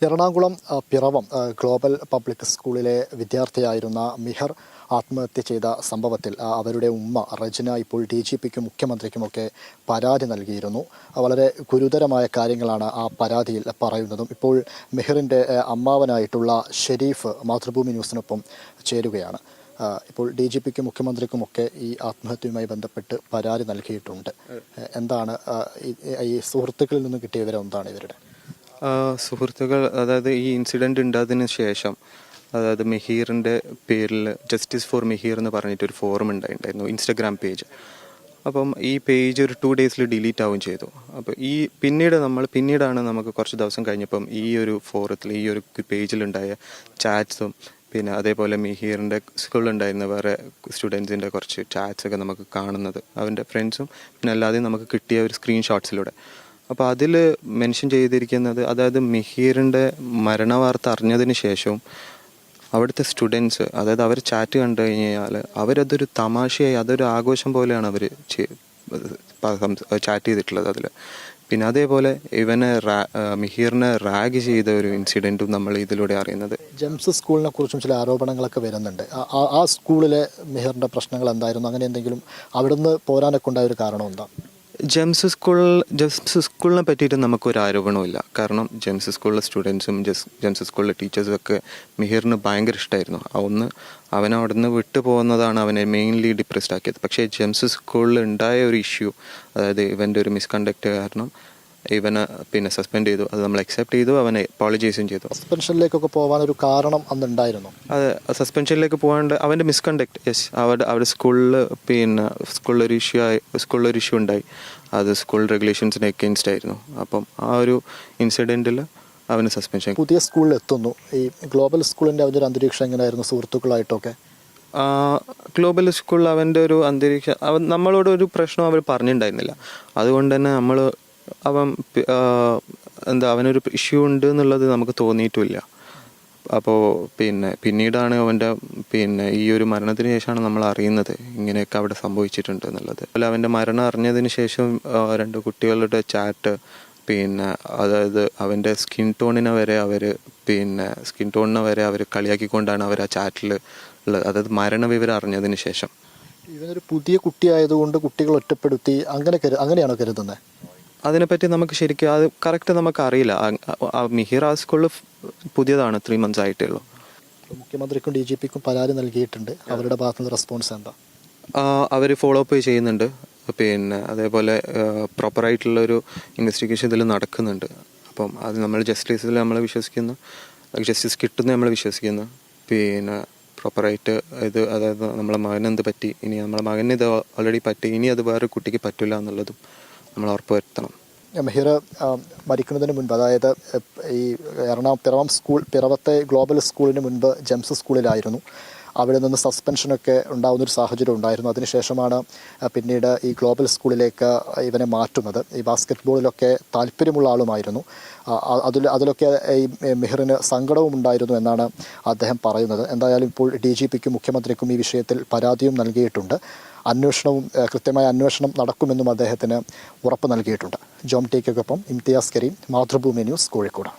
Ernakulam Piravom global public സ്കൂളിലെ വിദ്യാർത്ഥിയായിരുന്ന മിഹർ ആത്മഹത്യ ചെയ്ത സംഭവത്തിൽ അവരുടെ ഉമ്മ റജ്ന ഇപ്പോൾ DGPക്കും മുഖ്യമന്ത്രിക്കുമൊക്കെ പരാതി നൽകിയിരുന്നു. വളരെ ഗുരുതരമായ കാര്യങ്ങളാണ് ആ പരാതിയിൽ പറയുന്നതും. ഇപ്പോൾ മിഹറിൻ്റെ അമ്മാവനായിട്ടുള്ള ഷെരീഫ് മാതൃഭൂമി ന്യൂസിനൊപ്പം ചേരുകയാണ്. ഇപ്പോൾ DGPക്കും മുഖ്യമന്ത്രിക്കുമൊക്കെ ഈ ആത്മഹത്യയുമായി ബന്ധപ്പെട്ട് പരാതി നൽകിയിട്ടുണ്ട്. എന്താണ് ഈ സുഹൃത്തുക്കളിൽ നിന്ന് കിട്ടിയ വിവരം എന്താണ് ഇവരുടെ? സുഹൃത്തുക്കൾ, അതായത് ഈ ഇൻസിഡൻറ്റ് ഉണ്ടായതിന് ശേഷം, അതായത് മെഹീറിൻ്റെ പേരിൽ ജസ്റ്റിസ് ഫോർ മെഹീർ എന്ന് പറഞ്ഞിട്ടൊരു ഫോറം ഉണ്ടായിട്ടുണ്ടായിരുന്നു, ഇൻസ്റ്റഗ്രാം പേജ്. അപ്പം ഈ പേജ് ഒരു 2 ഡേയ്സിൽ ഡിലീറ്റ് ആവുകയും ചെയ്തു. അപ്പോൾ പിന്നീടാണ് നമുക്ക് കുറച്ച് ദിവസം കഴിഞ്ഞപ്പം ഈ ഒരു ഫോറത്തിൽ, ഈ ഒരു പേജിലുണ്ടായ ചാറ്റ്സും പിന്നെ അതേപോലെ മെഹീറിൻ്റെ സ്കൂളിലുണ്ടായിരുന്ന വേറെ സ്റ്റുഡൻസിൻ്റെ കുറച്ച് ചാറ്റ്സൊക്കെ നമുക്ക് കാണുന്നത്, അവൻ്റെ ഫ്രണ്ട്സും പിന്നെ അല്ലാതെ നമുക്ക് കിട്ടിയ ഒരു സ്ക്രീൻഷോട്ട്സിലൂടെ. അപ്പോൾ അതിൽ മെൻഷൻ ചെയ്തിരിക്കുന്നത്, അതായത് മെഹീറിൻ്റെ മരണവാർത്ത അറിഞ്ഞതിന് ശേഷവും അവിടുത്തെ സ്റ്റുഡൻസ്, അതായത് അവർ ചാറ്റ് കണ്ടു കഴിഞ്ഞാൽ അവരതൊരു തമാശയായി, അതൊരു ആഘോഷം പോലെയാണ് അവർ ചാറ്റ് ചെയ്തിട്ടുള്ളത് അതിൽ. പിന്നെ അതേപോലെ മിഹീറിനെ റാഗ് ചെയ്ത ഒരു ഇൻസിഡൻറ്റും നമ്മൾ ഇതിലൂടെ അറിയുന്നത്. ജെംസ് സ്കൂളിനെ കുറിച്ചും ചില ആരോപണങ്ങളൊക്കെ വരുന്നുണ്ട്. ആ സ്കൂളിലെ മിഹീറിൻ്റെ പ്രശ്നങ്ങൾ എന്തായിരുന്നു? അങ്ങനെ എന്തെങ്കിലും അവിടുന്ന് പോരാനൊക്കെ ഉണ്ടായ ഒരു കാരണം എന്താ? ജെംസ് സ്കൂളിനെ പറ്റിയിട്ട് നമുക്കൊരു ആരോപണമില്ല. കാരണം ജെംസ് സ്കൂളിലെ സ്റ്റുഡൻസും ജെംസ് സ്കൂളിലെ ടീച്ചേഴ്സും ഒക്കെ മിഹീറിന് ഭയങ്കര ഇഷ്ടമായിരുന്നു. അവൻ അവിടെ നിന്ന് വിട്ടു പോകുന്നതാണ് അവനെ മെയിൻലി ഡിപ്രസ്ഡ് ആക്കിയത്. പക്ഷേ ജെംസ് സ്കൂളിൽ ഉണ്ടായ ഒരു ഇഷ്യൂ, അതായത് ഇവൻ്റെ ഒരു മിസ്കണ്ടക്റ്റ് കാരണം ഇവനെ പിന്നെ സസ്പെൻഡ് ചെയ്തു. അത് നമ്മൾ അക്സെപ്റ്റ് ചെയ്തു, അവനെ അപ്പോളജൈസും ചെയ്തു. സസ്പെൻഷനിലേക്കൊക്കെ പോകാനൊരു കാരണം അന്നുണ്ടായിരുന്നു. അതെ, സസ്പെൻഷനിലേക്ക് പോകാണ്ട് അവൻ്റെ മിസ്കണ്ടക്ട്. യെസ്, അവിടെ സ്കൂളിൽ പിന്നെ സ്കൂളിലൊരു ഇഷ്യൂ ഉണ്ടായി. അത് സ്കൂൾ റെഗുലേഷൻസിന് എഗെയിൻസ്റ്റ് ആയിരുന്നു. അപ്പം ആ ഒരു ഇൻസിഡൻറ്റിൽ അവന് സസ്പെൻഷൻ. പുതിയ സ്കൂളിൽ എത്തുന്നു. ഈ ഗ്ലോബൽ സ്കൂളിൻ്റെ അവൻ്റെ ഒരു അന്തരീക്ഷം എങ്ങനെയായിരുന്നു സുഹൃത്തുക്കളായിട്ടൊക്കെ? ഗ്ലോബൽ സ്കൂളിൽ അവൻ്റെ ഒരു അന്തരീക്ഷം, നമ്മളോട് ഒരു പ്രശ്നം അവർ പറഞ്ഞിട്ടുണ്ടായിരുന്നില്ല. അതുകൊണ്ട് തന്നെ അവനൊരു ഇഷ്യൂ ഉണ്ട് എന്നുള്ളത് നമുക്ക് തോന്നിയിട്ടുമില്ല. അപ്പോൾ പിന്നീടാണ് അവൻ്റെ ഈ ഒരു മരണത്തിന് ശേഷമാണ് നമ്മൾ അറിയുന്നത് ഇങ്ങനെയൊക്കെ അവിടെ സംഭവിച്ചിട്ടുണ്ട് എന്നുള്ളത്. അതുപോലെ അവൻ്റെ മരണം അറിഞ്ഞതിന് ശേഷം 2 കുട്ടികളുടെ ചാറ്റ്, അതായത് അവൻ്റെ സ്കിൻ ടോണിനെ വരെ അവർ കളിയാക്കിക്കൊണ്ടാണ് അവർ ആ ചാറ്റിൽ ഉള്ളത്. അതായത് മരണവിവരം അറിഞ്ഞതിന് ശേഷം. ഇവനൊരു പുതിയ കുട്ടിയായതുകൊണ്ട് കുട്ടികൾ ഒറ്റപ്പെടുത്തി അങ്ങനെയാണോ കരുതുന്നത്? അതിനെപ്പറ്റി നമുക്ക് ശരിക്കും അത് കറക്റ്റ് നമുക്ക് അറിയില്ല. മിഹിർ ആ സ്കൂളിൽ പുതിയതാണ്, 3 months ആയിട്ടേ ഉള്ളൂ. മുഖ്യമന്ത്രിക്കും DGPക്കും പരാതി നൽകിയിട്ടുണ്ട്. അവരുടെ ഭാഗത്തുനിന്ന് റെസ്പോൺസ് എന്താ? അവർ ഫോളോ അപ്പ് ചെയ്യുന്നുണ്ട്. അതേപോലെ പ്രോപ്പറായിട്ടുള്ളൊരു ഇൻവെസ്റ്റിഗേഷൻ ഇതിൽ നടക്കുന്നുണ്ട്. അപ്പം അത് നമ്മൾ ജസ്റ്റിസിൽ നമ്മൾ വിശ്വസിക്കുന്നു, ജസ്റ്റിസ് കിട്ടുന്ന നമ്മൾ വിശ്വസിക്കുന്നു. പ്രോപ്പറായിട്ട് അതായത് നമ്മളെ മകനെന്ത് പറ്റി, ഇനി നമ്മളെ മകന് ഇത് ഓൾറെഡി പറ്റി, ഇനി അത് വേറെ കുട്ടിക്ക് പറ്റില്ല എന്നുള്ളതും നമ്മൾ ഉറപ്പുവരുത്തണം. മിഹിർ മരിക്കുന്നതിന് മുൻപ്, അതായത് ഈ പിറവത്തെ ഗ്ലോബൽ സ്കൂളിന് മുൻപ് ജെംസ് സ്കൂളിലായിരുന്നു. അവിടെ നിന്ന് സസ്പെൻഷനൊക്കെ ഉണ്ടാകുന്നൊരു സാഹചര്യം ഉണ്ടായിരുന്നു. അതിനുശേഷമാണ് പിന്നീട് ഈ ഗ്ലോബൽ സ്കൂളിലേക്ക് ഇവനെ മാറ്റുന്നത്. ഈ ബാസ്കറ്റ്ബോളിലൊക്കെ താല്പര്യമുള്ള ആളുമായിരുന്നു. അതിലൊക്കെ ഈ മിഹിറിന് സങ്കടവും ഉണ്ടായിരുന്നു എന്നാണ് അദ്ദേഹം പറയുന്നത്. എന്തായാലും ഇപ്പോൾ DGPക്കും മുഖ്യമന്ത്രിക്കും ഈ വിഷയത്തിൽ പരാതിയും നൽകിയിട്ടുണ്ട്. കൃത്യമായ അന്വേഷണം നടക്കുമെന്നും അദ്ദേഹത്തിന് ഉറപ്പ് നൽകിയിട്ടുണ്ട്. ജോം ടിക്കൊപ്പം ഇംതിയാസ് കരീം, മാതൃഭൂമി ന്യൂസ്, കോഴിക്കോട്.